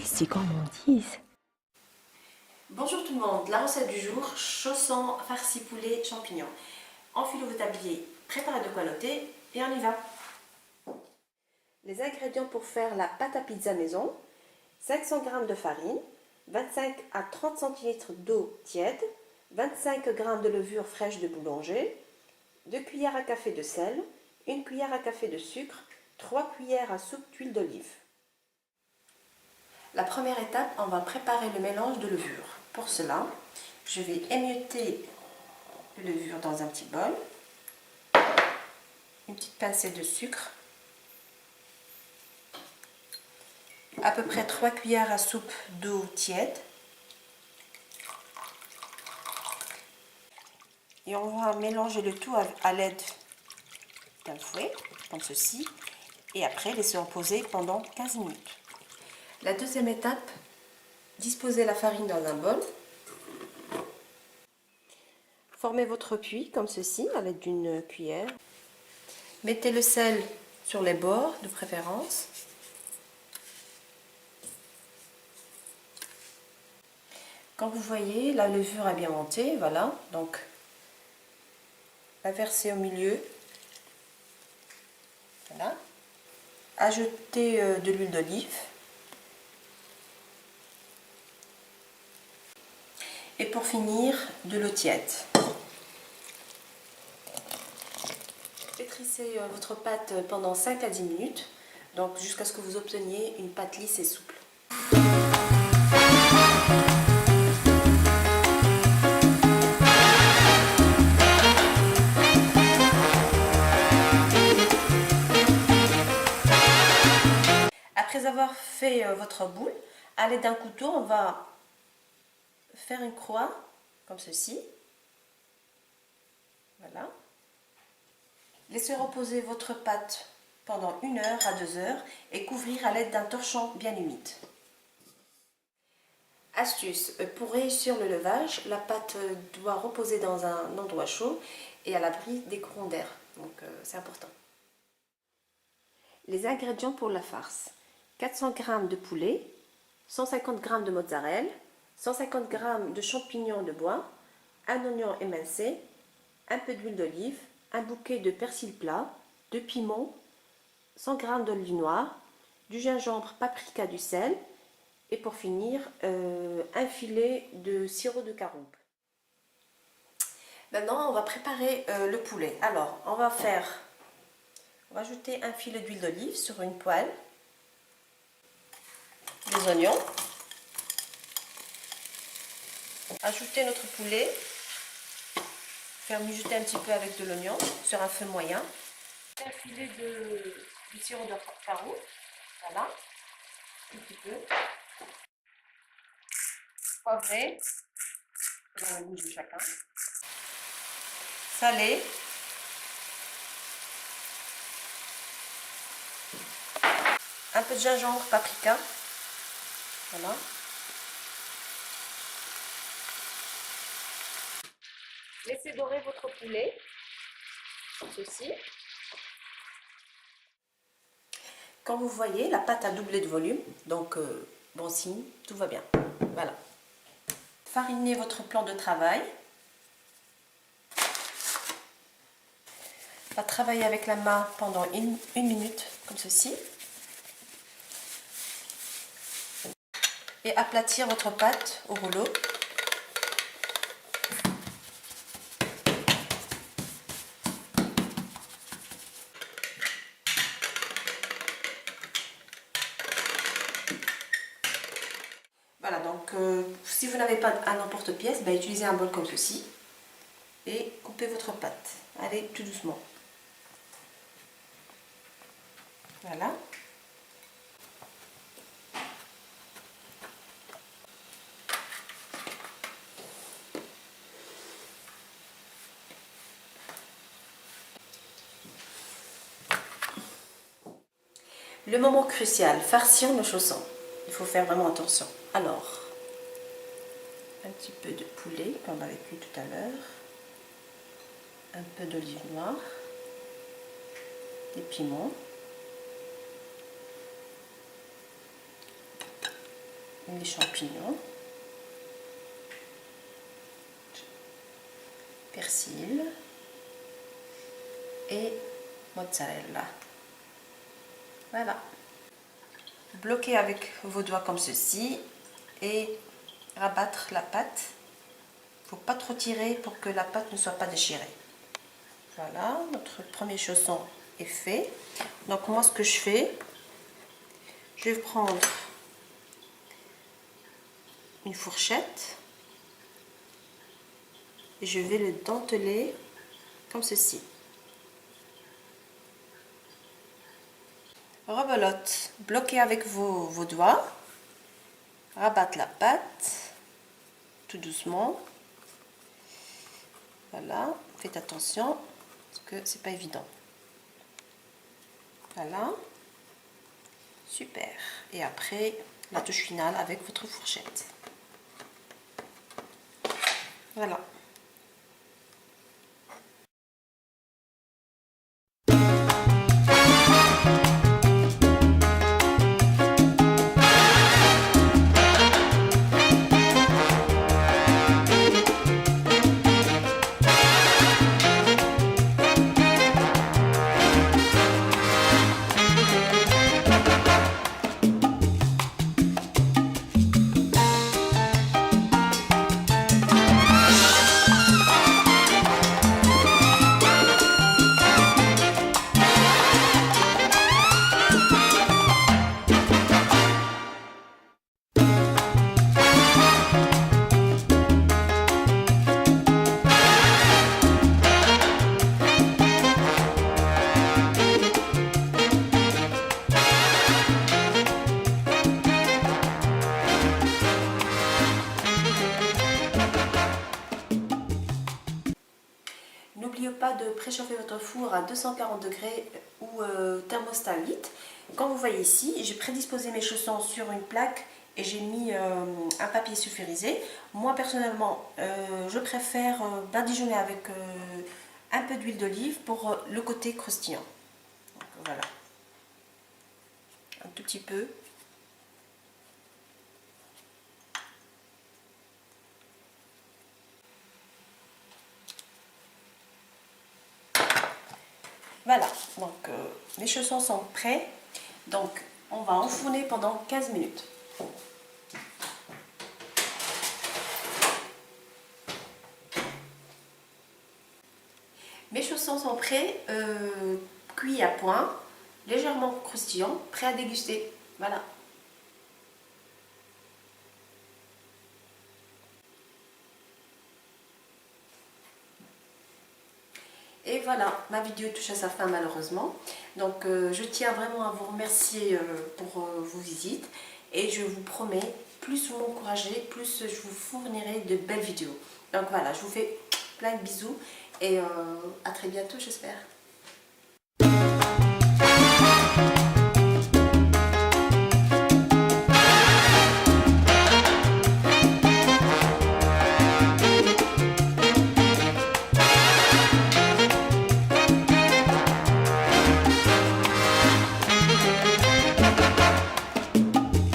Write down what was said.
ces gourmandises. Bonjour tout le monde, la recette du jour, chaussons farcis poulet champignons. Enfilez vos tabliers, préparez de quoi noter et on y va. Les ingrédients pour faire la pâte à pizza maison: 500 g de farine, 25 à 30 cl d'eau tiède, 25 g de levure fraîche de boulanger, 2 cuillères à café de sel, 1 cuillère à café de sucre, 3 cuillères à soupe d'huile d'olive. La première étape, on va préparer le mélange de levure. Pour cela, je vais émietter la levure dans un petit bol, une petite pincée de sucre, à peu près 3 cuillères à soupe d'eau tiède, et on va mélanger le tout à l'aide d'un fouet, comme ceci, et après laisser reposer pendant 15 minutes. La deuxième étape, disposez la farine dans un bol. Formez votre puits comme ceci à l'aide d'une cuillère. Mettez le sel sur les bords de préférence. Quand vous voyez, la levure a bien monté, voilà, donc la versez au milieu. Voilà. Ajoutez de l'huile d'olive. Et pour finir, de l'eau tiède. Pétrissez votre pâte pendant 5 à 10 minutes, donc jusqu'à ce que vous obteniez une pâte lisse et souple. Après avoir fait votre boule, à l'aide d'un couteau, on va faire une croix comme ceci. Voilà. Laissez reposer votre pâte pendant 1 heure à 2 heures et couvrir à l'aide d'un torchon bien humide. Astuce, pour réussir le levage, la pâte doit reposer dans un endroit chaud et à l'abri des courants d'air, donc c'est important. Les ingrédients pour la farce: 400 g de poulet, 150 g de mozzarella, 150 g de champignons de bois, un oignon émincé, un peu d'huile d'olive, un bouquet de persil plat, de piment, 100 g d'olive noire, du gingembre, paprika, du sel et pour finir un filet de sirop de caroube. Maintenant on va préparer le poulet. Alors on va ajouter un filet d'huile d'olive sur une poêle, des oignons, ajouter notre poulet, faire mijoter un petit peu avec de l'oignon sur un feu moyen, un filet de sirop de caroube, voilà, un petit peu, poivré, dans le goût de chacun, salé, un peu de gingembre, paprika, voilà. Laissez dorer votre poulet, comme ceci. Quand vous voyez, la pâte a doublé de volume, donc bon signe, tout va bien. Voilà. Farinez votre plan de travail. On va travailler avec la main pendant une minute, comme ceci. Et aplatir votre pâte au rouleau. Voilà, donc si vous n'avez pas un emporte-pièce, utilisez un bol comme ceci et coupez votre pâte. Allez, tout doucement. Voilà. Le moment crucial, farcir nos chaussons. Il faut faire vraiment attention. Alors, un petit peu de poulet, comme on avait vu tout à l'heure, un peu d'olive noire, des piments, les champignons, persil et mozzarella. Voilà. Bloquez avec vos doigts comme ceci et rabattre la pâte. Il ne faut pas trop tirer pour que la pâte ne soit pas déchirée. Voilà, notre premier chausson est fait. Donc moi ce que je fais, je vais prendre une fourchette et je vais le denteler comme ceci. Rebelote, bloquez avec vos doigts, rabattre la pâte tout doucement. Voilà, faites attention parce que c'est pas évident. Voilà, super. Et après la touche finale avec votre fourchette. Voilà. N'oubliez pas de préchauffer votre four à 240 degrés ou thermostat 8. Comme vous voyez ici, j'ai prédisposé mes chaussons sur une plaque et j'ai mis un papier sulfurisé. Moi personnellement, je préfère badigeonner avec un peu d'huile d'olive pour le côté croustillant. Donc, voilà, un tout petit peu. Voilà, donc les chaussons sont prêts, donc on va enfourner pendant 15 minutes. Mes chaussons sont prêts, cuits à point, légèrement croustillants, prêts à déguster. Voilà. Et voilà, ma vidéo touche à sa fin malheureusement. Donc je tiens vraiment à vous remercier pour vos visites. Et je vous promets, plus vous m'encouragez, plus je vous fournirai de belles vidéos. Donc voilà, je vous fais plein de bisous et à très bientôt j'espère.